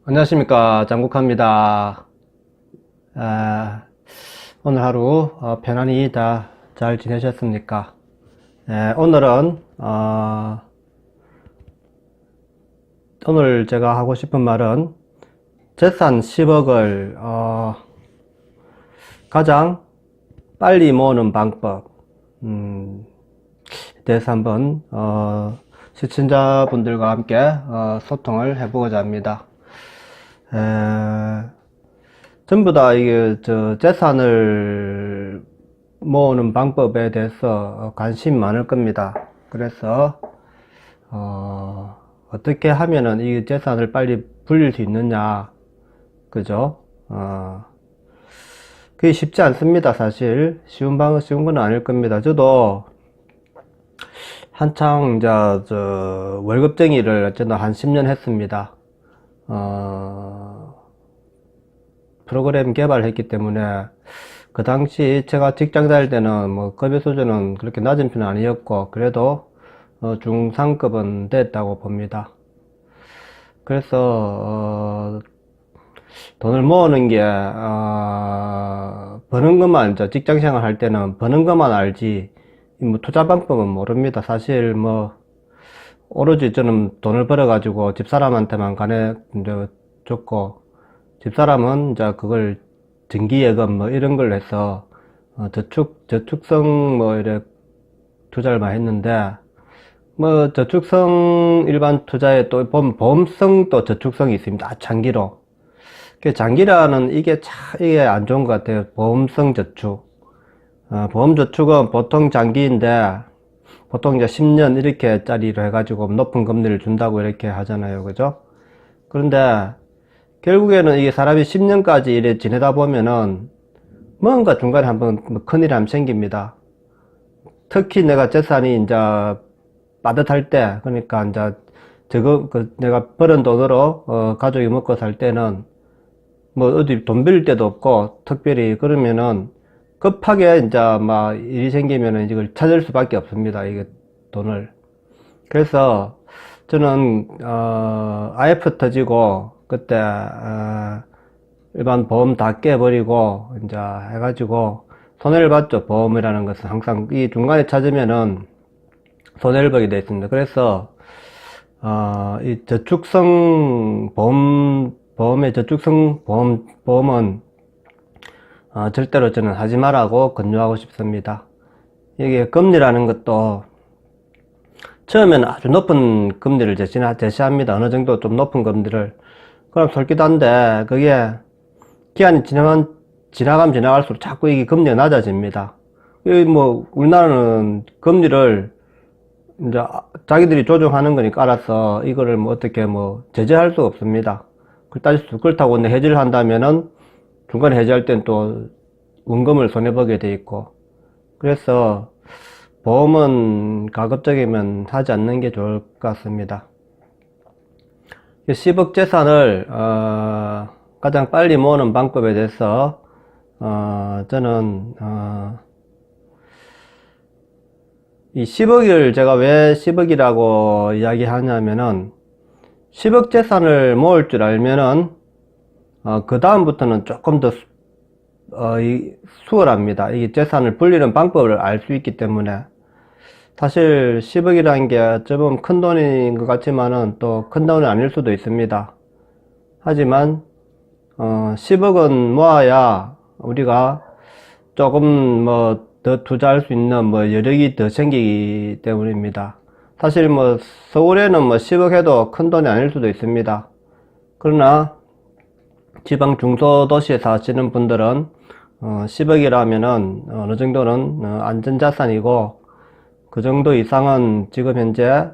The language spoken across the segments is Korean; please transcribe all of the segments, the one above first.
안녕하십니까, 장국합니다. 오늘 하루 편안히 다 잘 지내셨습니까? 오늘은 오늘 제가 하고 싶은 말은 재산 10억을 가장 빨리 모으는 방법 대해서 한번 시청자분들과 함께 소통을 해보고자 합니다. 전부 다 이게 재산을 모으는 방법에 대해서 관심이 많을 겁니다. 그래서 어떻게 하면은 이 재산을 빨리 불릴 수 있느냐, 그죠? 그게 쉽지 않습니다. 사실 쉬운 건 아닐 겁니다. 저도 한창 이제 월급쟁이를 어쨌든 한 10년 했습니다. 프로그램 개발했기 때문에 그 당시 제가 직장 다닐 때는 뭐 급여 수준은 그렇게 낮은 편은 아니었고 그래도 중상급은 됐다고 봅니다. 그래서 돈을 모으는 게 버는 것만 직장 생활 할 때는 버는 것만 알지 뭐 투자 방법은 모릅니다. 사실 뭐 오로지 저는 돈을 벌어 가지고 집사람한테만 줬고 집사람은 이제 그걸 정기예금 뭐 이런 걸 해서 저축성 뭐 이래 투자를 많이 했는데 뭐 저축성 일반 투자에 또 보면 보험성 또 저축성이 있습니다. 장기로. 장기라는 이게 안 좋은 것 같아요. 보험성 저축. 보험 저축은 보통 장기인데 보통 이제 10년 이렇게 짜리로 해가지고 높은 금리를 준다고 이렇게 하잖아요. 그죠? 그런데 결국에는 이게 사람이 10년까지 이래 지내다 보면은 뭔가 중간에 한번 뭐 큰일이 한번 생깁니다. 특히 내가 재산이 이제 빠듯할 때, 그러니까 이제 내가 벌은 돈으로 가족이 먹고 살 때는 뭐 어디 돈 빌릴 데도 없고 특별히 그러면은 급하게 이제 막 일이 생기면은 이걸 찾을 수밖에 없습니다. 이게 돈을. 그래서 저는 IF 터지고 그때 일반 보험 다 깨버리고 이제 해가지고 손해를 봤죠. 보험이라는 것은 항상 이 중간에 찾으면은 손해를 보게 되어 있습니다. 그래서 이 저축성 보험의 저축성 보험은 절대로 저는 하지 말라고 권유하고 싶습니다. 이게 금리라는 것도 처음에는 아주 높은 금리를 제시합니다. 어느 정도 좀 높은 금리를. 그럼 솔깃한데 그게 기한이 지나가면 지나갈수록 자꾸 이게 금리가 낮아집니다. 이 뭐 우리나라는 금리를 이제 자기들이 조정하는 거니까 알아서 이거를 뭐 어떻게 뭐 제재할 수 없습니다. 그렇다고 해지를 한다면은 중간에 해지할 땐 또 원금을 손해보게 돼 있고 그래서 보험은 가급적이면 하지 않는 게 좋을 것 같습니다. 10억 재산을 가장 빨리 모으는 방법에 대해서 저는 이 10억을 제가 왜 10억이라고 이야기하냐면은 10억 재산을 모을 줄 알면은 그 다음부터는 조금 더 수월합니다. 이 재산을 불리는 방법을 알 수 있기 때문에 사실 10억이라는 게 어쩌면 큰 돈인 것 같지만은 또 큰 돈은 아닐 수도 있습니다. 하지만 10억은 모아야 우리가 조금 뭐 더 투자할 수 있는 뭐 여력이 더 생기기 때문입니다. 사실 뭐 서울에는 뭐 10억 해도 큰 돈이 아닐 수도 있습니다. 그러나 지방 중소도시에 사시는 분들은 10억이라면은 어느 정도는 안전자산이고 그 정도 이상은 지금 현재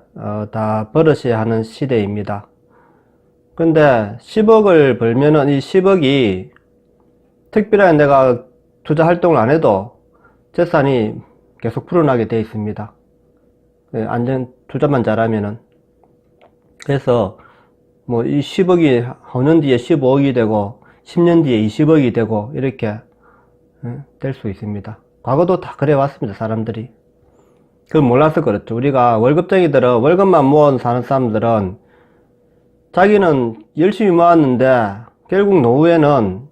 다 벌으셔야 하는 시대입니다. 근데 10억을 벌면은 이 10억이 특별하게 내가 투자 활동을 안 해도 재산이 계속 불어나게 되어 있습니다. 투자만 잘하면은. 그래서 뭐 이 10억이 5년 뒤에 15억이 되고 10년 뒤에 20억이 되고 이렇게 될 수 있습니다. 과거도 다 그래 왔습니다. 사람들이. 그걸 몰라서 그렇죠. 우리가 월급쟁이들은 월급만 모아 사는 사람들은 자기는 열심히 모았는데 결국 노후에는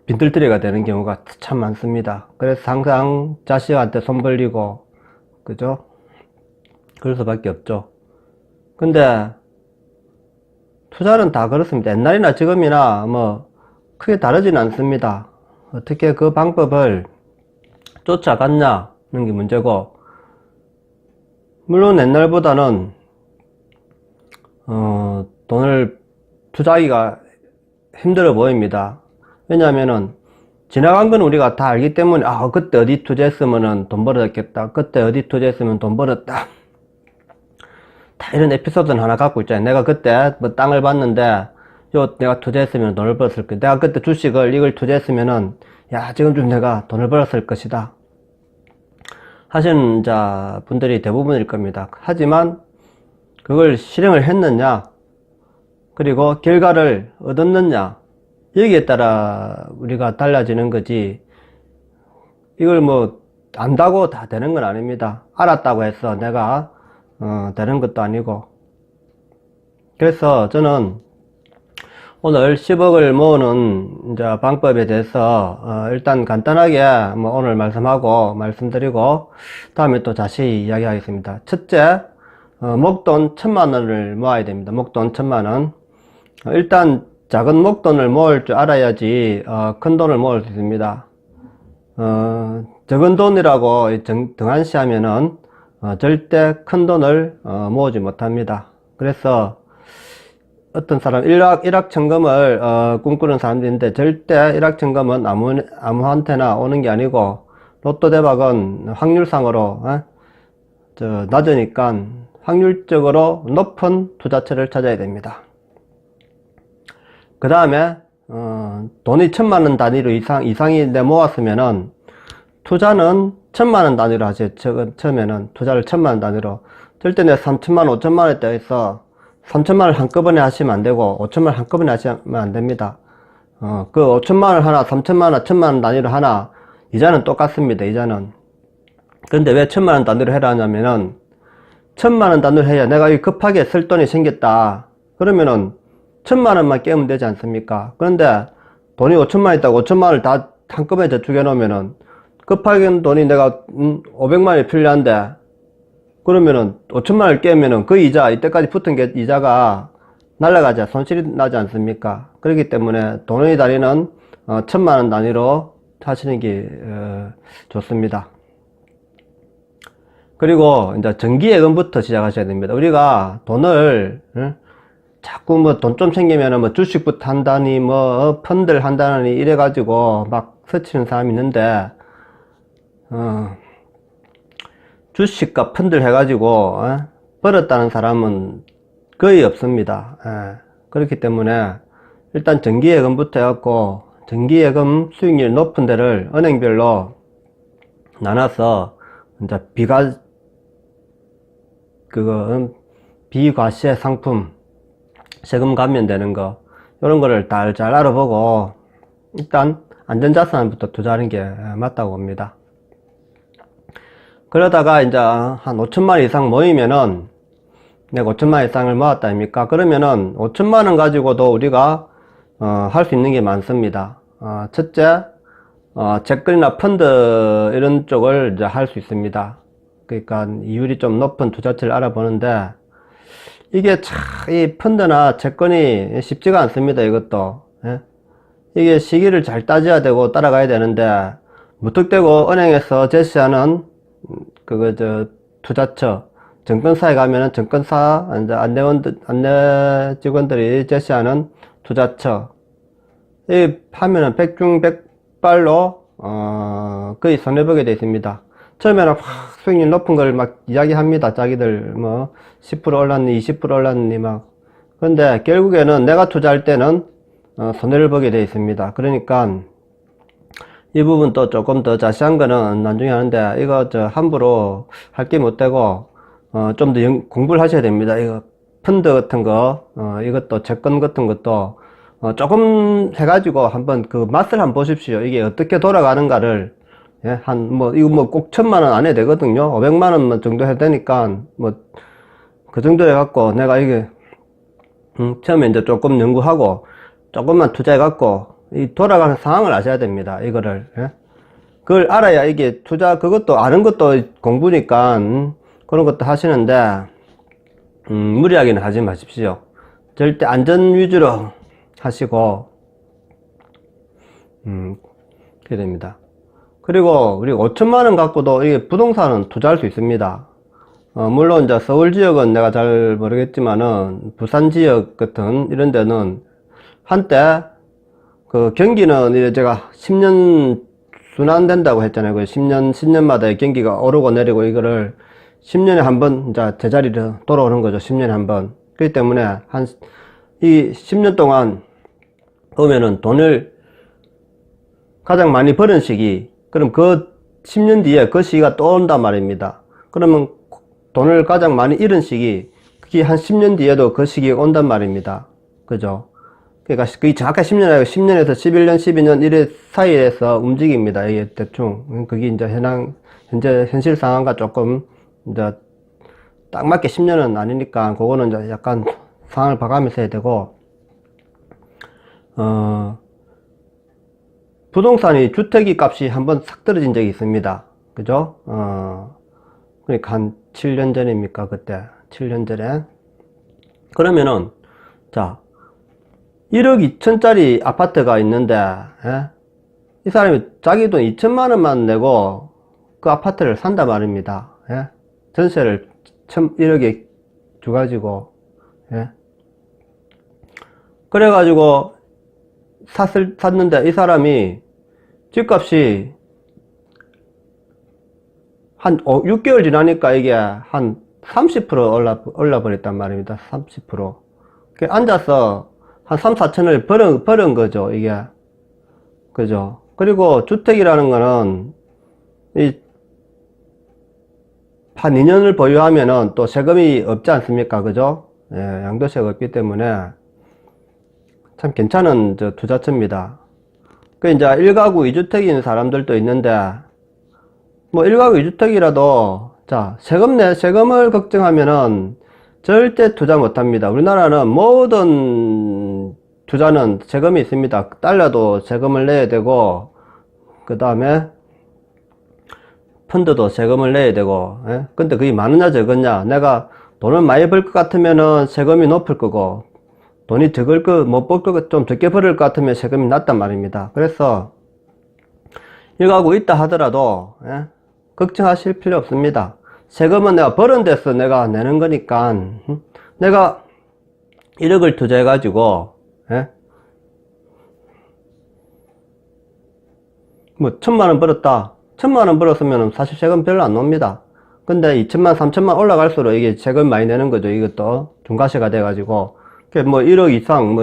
빈털터리가 되는 경우가 참 많습니다. 그래서 항상 자식한테 손 벌리고, 그죠? 그럴 수밖에 없죠. 근데 투자는 다 그렇습니다. 옛날이나 지금이나 뭐 크게 다르진 않습니다. 어떻게 그 방법을 쫓아갔냐는 게 문제고, 물론 옛날보다는 돈을 투자하기가 힘들어 보입니다. 왜냐하면은 지나간 건 우리가 다 알기 때문에 그때 어디 투자했으면 돈 벌었겠다, 그때 어디 투자했으면 돈 벌었다, 다 이런 에피소드는 하나 갖고 있잖아요. 내가 그때 뭐 땅을 봤는데 내가 투자했으면 돈을 벌었을 거야, 내가 그때 이걸 투자했으면은 지금쯤 내가 돈을 벌었을 것이다 하시는 분들이 대부분일 겁니다. 하지만 그걸 실행을 했느냐, 그리고 결과를 얻었느냐, 여기에 따라 우리가 달라지는 거지, 이걸 뭐 안다고 다 되는 건 아닙니다. 알았다고 해서 내가 되는 것도 아니고. 그래서 저는 오늘 10억을 모으는 방법에 대해서 일단 간단하게 뭐 오늘 말씀드리고 다음에 또 자세히 이야기하겠습니다. 첫째, 목돈 1000만원을 모아야 됩니다. 목돈 1000만원. 일단 작은 목돈을 모을 줄 알아야지 큰 돈을 모을 수 있습니다. 적은 돈이라고 등한시하면은 절대 큰 돈을 모으지 못합니다. 그래서 어떤 사람 일확천금을 꿈꾸는 사람들인데, 절대 일확천금은 아무한테나 오는 게 아니고, 로또 대박은 확률상으로 낮으니까 확률적으로 높은 투자처를 찾아야 됩니다. 그 다음에 돈이 1000만원 단위로 이상이 모았으면은 투자는 1000만원 단위로 하세요. 처음에는 투자를 1000만원 단위로. 절대 내가 3000만원 5000만원 때 해서 3000만원 한꺼번에 하시면 안 되고 5000만원 한꺼번에 하시면 안 됩니다. 그 5000만원 하나, 3000만원, 1000만원 단위로 하나, 이자는 똑같습니다. 이자는. 그런데 왜 1000만원 단위로 해라 하냐면은 1000만원 단위로 해야 내가 급하게 쓸 돈이 생겼다 그러면은 1000만원만 깨우면 되지 않습니까? 그런데 돈이 5천만원 있다고 5천만원을 다 한꺼번에 저축해 놓으면은 급하게 돈이 내가 500만원이 필요한데, 그러면은 5천만원을 깨우면은 그 이자, 이때까지 붙은 게 이자가 날아가자 손실이 나지 않습니까? 그렇기 때문에 돈의 단위는 1000만원 단위로 하시는 게 좋습니다. 그리고 이제 정기예금부터 시작하셔야 됩니다. 우리가 돈을 자꾸 뭐 돈 좀 생기면은 뭐 주식부터 한다니 뭐 펀드를 한다니 이래가지고 막 스치는 사람이 있는데, 주식과 펀드를 해가지고 벌었다는 사람은 거의 없습니다. 그렇기 때문에 일단 정기예금부터 해갖고 정기예금 수익률 높은 데를 은행별로 나눠서 이제 비과세 상품 세금 감면되는 거, 이런 거를 잘 알아보고 일단 안전자산부터 투자하는 게 맞다고 봅니다. 그러다가 이제 한 5천만원 이상 모이면은, 내가 5천만원 이상을 모았다 아닙니까? 그러면은 5천만원 가지고도 우리가 할 수 있는 게 많습니다. 첫째, 채권이나 펀드 이런 쪽을 이제 할 수 있습니다. 그러니까 이율이 좀 높은 투자처를 알아보는데, 이게 이 펀드나 채권이 쉽지가 않습니다. 이것도. 이게 시기를 잘 따져야 되고 따라가야 되는데, 무턱대고 은행에서 제시하는 투자처, 증권사에 가면은 증권사 이제 안내 직원들이 제시하는 투자처, 이 하면은 백중백발로 거의 손해보게 되어 있습니다. 처음에는 수익률 높은 걸 막 이야기합니다. 자기들 뭐 10% 올랐니 20% 올랐니 막. 근데 결국에는 내가 투자할 때는 손해를 보게 되어 있습니다. 그러니까 이 부분도 조금 더 자세한 거는 나중에 하는데, 이거 함부로 할 게 못 되고 좀 더 공부를 하셔야 됩니다. 이거 펀드 같은 거, 이것도 채권 같은 것도 조금 해가지고 한번 그 맛을 한번 보십시오. 이게 어떻게 돌아가는가를 예, 이거 꼭 1000만원 안 해도 되거든요. 500만원 정도 해도 되니까, 그 정도 해갖고, 내가 이게, 처음에 이제 조금 연구하고, 조금만 투자해갖고, 이 돌아가는 상황을 아셔야 됩니다. 이거를, 예? 그걸 알아야 이게 그것도 아는 것도 공부니까, 그런 것도 하시는데, 무리하게는 하지 마십시오. 절대 안전 위주로 하시고, 그렇게 됩니다. 그리고 우리 5천만원 갖고도 이게 부동산은 투자할 수 있습니다. 물론 이제 서울 지역은 내가 잘 모르겠지만은 부산 지역 같은 이런 데는 한때 그 경기는 이제 제가 10년 순환된다고 했잖아요. 그 10년마다 경기가 오르고 내리고 이거를 10년에 한 번 이제 제자리로 돌아오는 거죠. 10년에 한 번. 그렇기 때문에 이 10년 동안 보면은 돈을 가장 많이 버는 시기, 그럼 그 10년 뒤에 그 시기가 또 온단 말입니다. 그러면 돈을 가장 많이 잃은 시기, 그게 한 10년 뒤에도 그 시기가 온단 말입니다. 그죠? 그러니까 그게 정확하게 10년 아니고 10년에서 11년, 12년 이래 사이에서 움직입니다. 이게 대충. 그게 이제 현재 현실 상황과 조금 이제 딱 맞게 10년은 아니니까 그거는 이제 약간 상황을 봐가면서 해야 되고, 부동산이 주택이 값이 한번 싹 떨어진 적이 있습니다. 그죠? 그러니까 한 7년 전입니까? 그때. 7년 전에. 그러면은, 자, 1억 2천짜리 아파트가 있는데, 예? 이 사람이 자기 돈 2천만원만 내고 그 아파트를 산단 말입니다. 예? 전세를 1억에 줘가지고, 예? 그래가지고, 샀는데 이 사람이 집값이 한 6개월 지나니까 이게 한 30% 올라버렸단 말입니다. 30%. 앉아서 한 3, 4천을 벌은 거죠, 이게. 그죠. 그리고 주택이라는 거는 한 2년을 보유하면은 또 세금이 없지 않습니까? 그죠? 예, 양도세가 없기 때문에 참 괜찮은 투자처입니다. 그 이제 1가구 2주택인 사람들도 있는데, 1가구 2주택이라도 자, 세금을 걱정하면은 절대 투자 못 합니다. 우리나라는 모든 투자는 세금이 있습니다. 달러도 세금을 내야 되고, 그 다음에 펀드도 세금을 내야 되고, 예? 근데 그게 많으냐 적었냐? 내가 돈을 많이 벌 것 같으면은 세금이 높을 거고, 돈이 못 벌 거, 좀 적게 벌을 것 같으면 세금이 낮단 말입니다. 그래서, 1가구 있다 하더라도, 예? 걱정하실 필요 없습니다. 세금은 내가 버는 데서 내가 내는 거니까, 내가 1억을 투자해가지고, 예? 1000만원 벌었다. 1000만원 벌었으면 사실 세금 별로 안 놉니다. 근데 2천만, 3천만 올라갈수록 이게 세금 많이 내는 거죠. 이것도 중과세가 돼가지고. 1억 이상,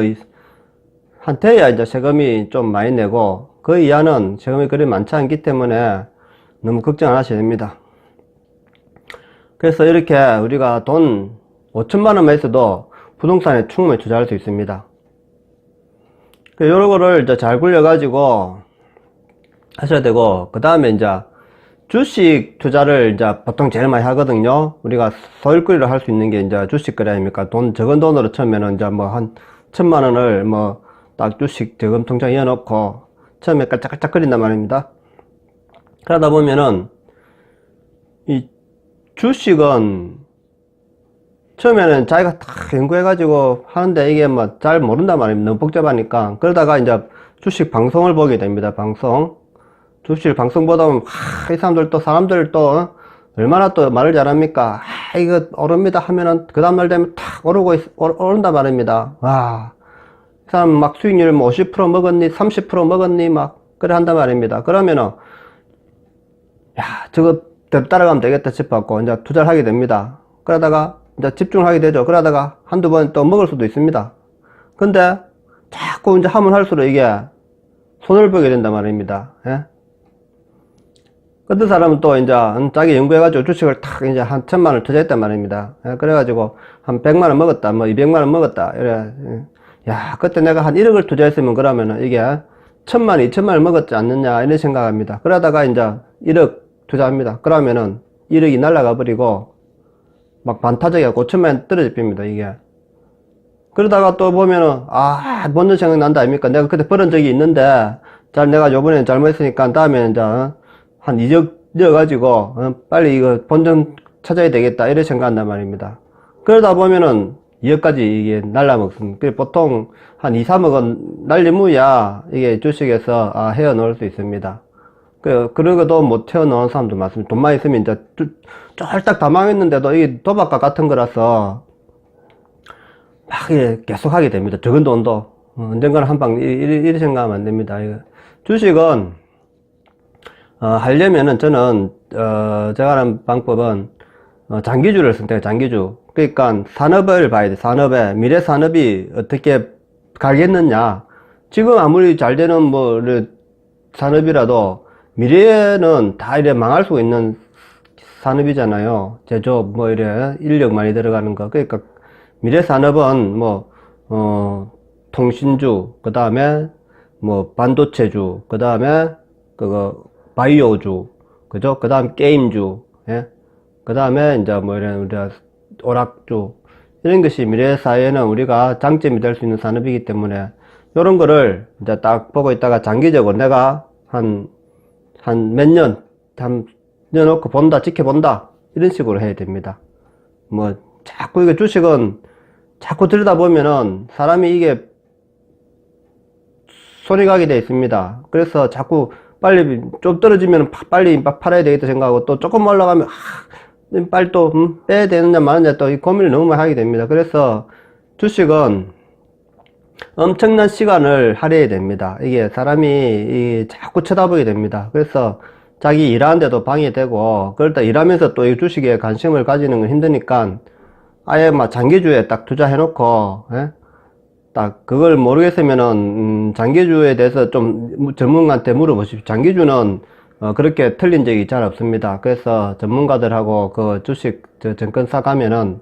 돼야 이제 세금이 좀 많이 내고, 그 이하는 세금이 그리 많지 않기 때문에 너무 걱정 안 하셔야 됩니다. 그래서 이렇게 우리가 돈 5천만원만 있어도 부동산에 충분히 투자할 수 있습니다. 요런 거를 이제 잘 굴려가지고 하셔야 되고, 그 다음에 이제 주식 투자를 이제 보통 제일 많이 하거든요. 우리가 소일거리로 할 수 있는 게 이제 주식 거래 아닙니까? 적은 돈으로 처음에는 이제 한 1000만원을 딱 주식 저금 통장에 넣어놓고 처음에 깔짝깔짝거린단 말입니다. 그러다 보면은 이 주식은 처음에는 자기가 다 연구해가지고 하는데 이게 잘 모른단 말입니다. 너무 복잡하니까. 그러다가 이제 주식 방송을 보게 됩니다. 주식 방송 보다 보면, 이 사람들 또, 얼마나 또 말을 잘합니까? 이거 오릅니다 하면은, 그 다음날 되면 탁 오른단 말입니다. 와, 이 사람 막 수익률 50% 먹었니? 30% 먹었니? 그래 한단 말입니다. 그러면은, 저거 따라가면 되겠다 싶어갖고, 이제 투자를 하게 됩니다. 그러다가, 이제 집중을 하게 되죠. 그러다가, 한두 번 또 먹을 수도 있습니다. 근데, 자꾸 이제 하면 할수록 이게, 손을 보게 된단 말입니다. 예? 어떤 사람은 또 이제 자기 연구해가지고 주식을 탁 이제 한 1000만원을 투자했단 말입니다. 예? 그래가지고 한 100만원 먹었다, 200만원 먹었다. 이래. 야, 그때 내가 한 1억을 투자했으면 그러면은 이게 1000만원, 2000만원 먹었지 않느냐, 이런 생각합니다. 그러다가 이제 1억 투자합니다. 그러면은 1억이 날아가 버리고 막 반타작이가 5천만 원 떨어져 빕니다, 이게. 그러다가 또 보면은, 먼저 생각난다 아닙니까? 내가 그때 벌은 적이 있는데, 내가 요번에 잘못했으니까, 다음에 이제, 한 2억 넣어가지고, 빨리 이거 본전 찾아야 되겠다, 이런 생각한단 말입니다. 그러다 보면은, 2억까지 이게 날라먹습니다. 그래, 보통, 한 2, 3억은 날리무야, 이게 주식에서, 헤어 놓을 수 있습니다. 그러고도 못 태워 넣은 사람도 많습니다. 돈만 있으면 이제, 쫄딱 다 망했는데도, 이게 도박과 같은 거라서, 막 계속 하게 됩니다. 적은 돈도 언젠가는 한방 이리 생각하면 안 됩니다. 주식은 하려면은 저는 제가 하는 방법은 장기주를 선택해요. 장기주. 그러니까 산업을 봐야 돼. 산업에 미래 산업이 어떻게 가겠느냐. 지금 아무리 잘 되는 뭐 산업이라도 미래에는 다 이래 망할 수 있는 산업이잖아요. 제조업 뭐 이래 인력 많이 들어가는 거. 그러니까 미래 산업은 통신주, 그 다음에 반도체주, 그 다음에 바이오주, 그죠? 그 다음 게임주, 예? 그 다음에 이제 이런 오락주, 이런 것이 미래 사회에는 우리가 장점이 될 수 있는 산업이기 때문에 이런 거를 이제 딱 보고 있다가 장기적으로 내가 한 몇 년, 넣어놓고 본다, 지켜본다, 이런 식으로 해야 됩니다. 자꾸 이게 주식은 자꾸 들여다보면은 사람이 이게 손이 가게 돼 있습니다. 그래서 자꾸 빨리 좀 떨어지면 빨리 팔아야 되겠다 생각하고 또 조금 올라가면 빨리 또 빼야 되느냐 마느냐 또 이 고민을 너무 많이 하게 됩니다. 그래서 주식은 엄청난 시간을 할애해야 됩니다. 이게 사람이 자꾸 쳐다보게 됩니다. 그래서 자기 일하는데도 방해되고 그러다 일하면서 또 이 주식에 관심을 가지는 건 힘드니까 아예 장기주에 딱 투자해놓고, 예? 딱 그걸 모르겠으면은 장기주에 대해서 좀 전문가한테 물어보십시오. 장기주는 그렇게 틀린 적이 잘 없습니다. 그래서 전문가들하고 그 주식 증권사 가면은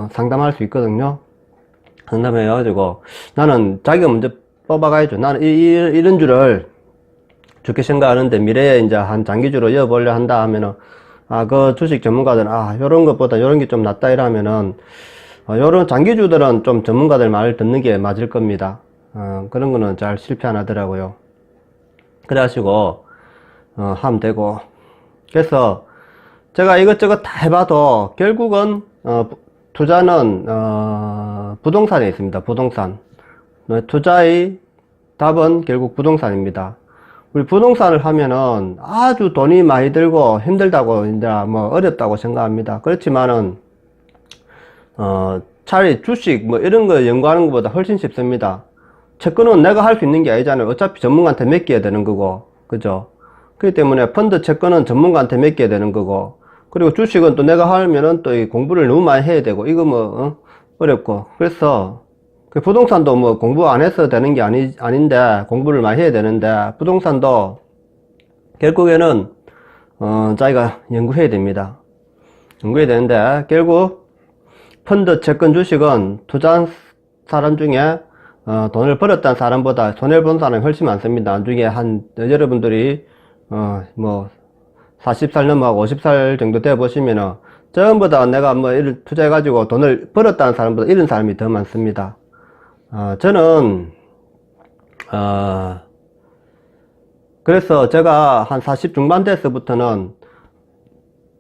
상담할 수 있거든요. 상담해가지고 나는 자기가 먼저 뽑아가야죠. 나는 이런 줄을 좋게 생각하는데 미래에 이제 한 장기주로 이어보려 한다 하면은 그 주식 전문가들은 요런 것보다 요런 게 좀 낫다 이러면은 요런 장기주들은 좀 전문가들 말을 듣는 게 맞을 겁니다. 그런 거는 잘 실패 안 하더라고요. 그래가지고 하면 되고. 그래서 제가 이것저것 다 해봐도 결국은 투자는 부동산에 있습니다. 부동산. 투자의 답은 결국 부동산입니다. 우리 부동산을 하면은 아주 돈이 많이 들고 힘들다고 이제 어렵다고 생각합니다. 그렇지만은 차라리 주식 이런 거 연구하는 것보다 훨씬 쉽습니다. 채권은 내가 할 수 있는 게 아니잖아요. 어차피 전문가한테 맡겨야 되는 거고, 그죠? 그렇기 때문에 펀드 채권은 전문가한테 맡겨야 되는 거고, 그리고 주식은 또 내가 하면은 또 이 공부를 너무 많이 해야 되고, 이거 어렵고. 그래서 부동산도 공부 안 해서 되는 게 아닌데 공부를 많이 해야 되는데 부동산도 결국에는 자기가 연구해야 됩니다. 연구해야 되는데 결국 펀드, 채권, 주식은 투자한 사람 중에 돈을 벌었다는 사람보다 손해를 본 사람이 훨씬 많습니다. 나중에 여러분들이 40살 넘어가고 50살 정도 돼 보시면은 전부 다 내가 이런 투자해가지고 돈을 벌었다는 사람보다 이런 사람이 더 많습니다. 저는 그래서 제가 한 40 중반 돼서부터는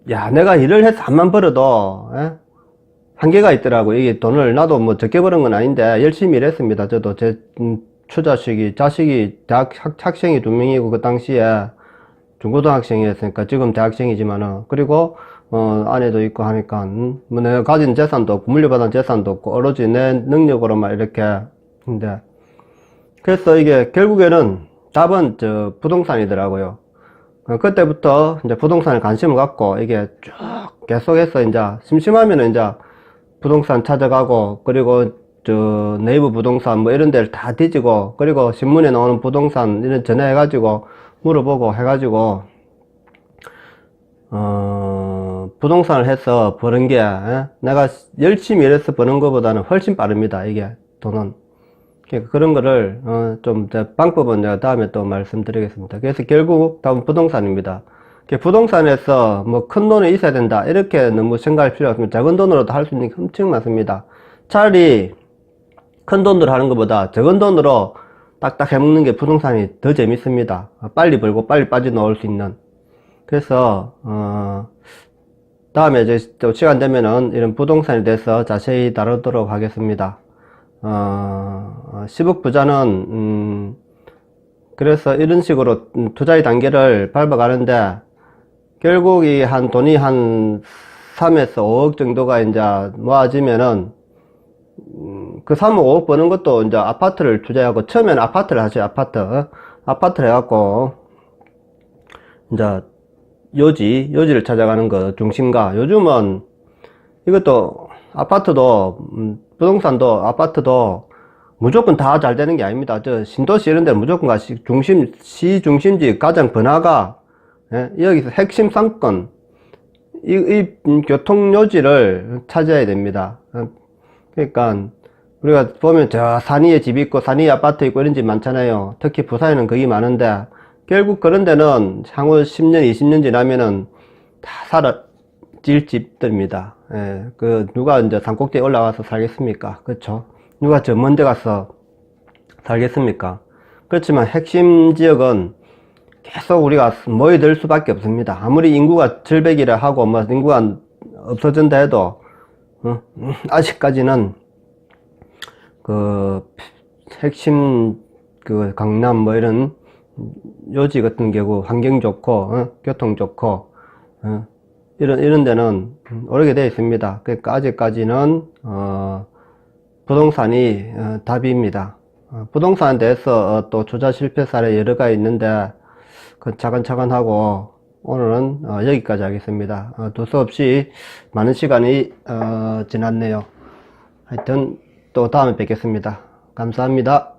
내가 일을 해서 한만 벌어도 한계가 있더라고. 이게 돈을 나도 적게 버는 건 아닌데 열심히 일했습니다. 저도 제 자식이 대학 학생이 2명이고 그 당시에 중고등학생이었으니까 지금 대학생이지만은 그리고 아내도 있고 하니까 내가 가진 재산도 없고 물려받은 재산도 없고 오로지 내 능력으로만 이렇게 근데 그래서 이게 결국에는 답은 부동산이더라고요. 그때부터 이제 부동산에 관심을 갖고 이게 쭉 계속해서 이제 심심하면은 이제 부동산 찾아가고 그리고 네이버 부동산 이런 데를 다 뒤지고 그리고 신문에 나오는 부동산 이런 전화해가지고 물어보고 해가지고 부동산을 해서 버는 게 내가 열심히 일해서 버는 것보다는 훨씬 빠릅니다. 이게 돈은. 그러니까 그런 거를 좀 방법은 내가 다음에 또 말씀드리겠습니다. 그래서 결국 답은 부동산입니다. 부동산에서 뭐 큰 돈이 있어야 된다 이렇게 너무 생각할 필요가 없습니다. 작은 돈으로도 할 수 있는 게 엄청 많습니다. 차라리 큰 돈으로 하는 것보다 적은 돈으로 딱딱 해먹는 게 부동산이 더 재밌습니다. 빨리 벌고 빨리 빠져나올 수 있는. 그래서 다음에 이제 또 시간 되면은 이런 부동산에 대해서 자세히 다루도록 하겠습니다. 10억 부자는 그래서 이런 식으로 투자의 단계를 밟아가는데 결국 이 돈이 한 3에서 5억 정도가 이제 모아지면은 그 3억 5억 버는 것도 이제 아파트를 투자하고, 처음에는 아파트를 하죠. 아파트를 해갖고 이제 요지를 찾아가는 거 중심가. 요즘은 이것도 아파트도 부동산도 아파트도 무조건 다 잘 되는 게 아닙니다. 저 신도시 이런 데는 무조건 시 중심지 가장 번화가, 예? 여기서 핵심 상권, 이 교통요지를 찾아야 됩니다. 그러니까 우리가 보면 저 산 위에 집 있고 산 위에 아파트 있고 이런 집 많잖아요. 특히 부산에는 거기 많은데 결국 그런 데는 향후 10년 20년 지나면은 다 사라질 집들입니다. 예, 누가 이제 산꼭대에 올라가서 살겠습니까? 그렇죠? 누가 저 먼 데 가서 살겠습니까? 그렇지만 핵심 지역은 계속 우리가 모여들 수밖에 없습니다. 아무리 인구가 절벽이라 하고 뭐 인구가 없어진다 해도 아직까지는 핵심 강남 뭐 이런 요지 같은 경우 환경 좋고 교통 좋고 이런 데는 오르게 되어 있습니다. 그러니까 아직까지는 부동산이 답입니다. 부동산에 대해서 또 투자 실패 사례 여러 가지 있는데 차근차근 하고 오늘은 여기까지 하겠습니다. 두서없이 많은 시간이 지났네요. 하여튼 또 다음에 뵙겠습니다. 감사합니다.